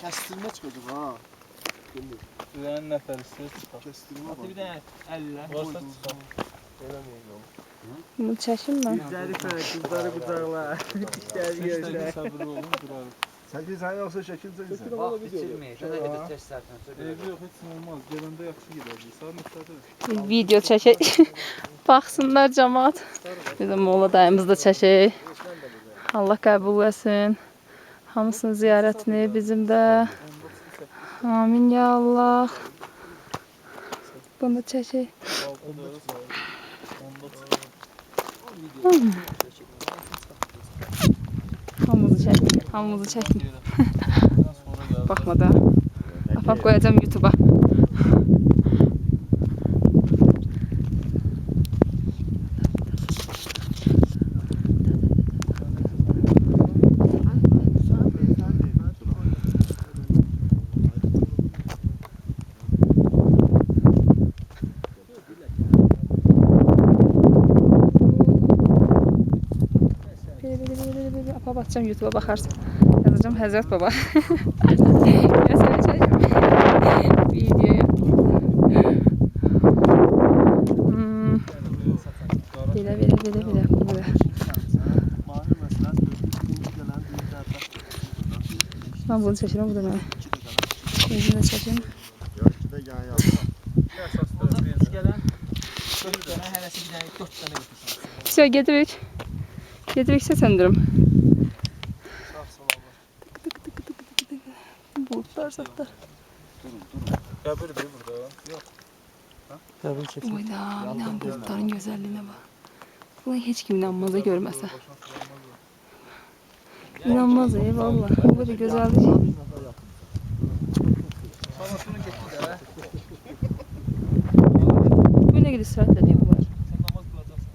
Kestirme çıkacak ha. Güven nəfərisi çıxar. Kestirme Bir dənə 50'lər. Varsa çıxar. Eləməyək oğlum. Bunu çəkim mən. Güzəli fərq, qızları qucaqla. İşləri görsə. Səbirli olun, durarım. Sen yoksa şekil çekilsen. Vaxt bitirməyək. Şöyle qədər test sərtən. Yox, heç nə olmaz. Gələndə yaxşı gedəcək. Saat neçədir? Video çəkək. Baxsınlar cəmaat. Biz də Molla dayımızı da çəkək. Allah qəbul etsin. Hamısının ziyarətini bizim də. Amin ya Allah. Bunu da çəkək. Hamımızı çəkin. Hamımızı çəkin. Baxma da. Apap qoyacağım YouTube'a. Apa bakacağım YouTube'a bakarsın. Yazacağım Həzrət Baba. Göstereceğim videoyu. Belə. Ben bunu çəkirəm, bu da mən. Özünü də çəkirəm. Ondan 3 gələn 4 dənə, hələsi bir dənə 4 dənə götürsən. Все, gedirik. Gedirik səsəndirim. Bulutlar satlar. Qəbirdir burada. Yox. Qəbul keçir. Oyda, inan bulutların gözəlliyinə bax. Buna heç kim inanmaz görməsə. İnanmaz valla. Bu qədər gözəllik. Sonrasını getdi də. Bu nə qədər sürətlə deyim var. Sən namaz qılacaqsan.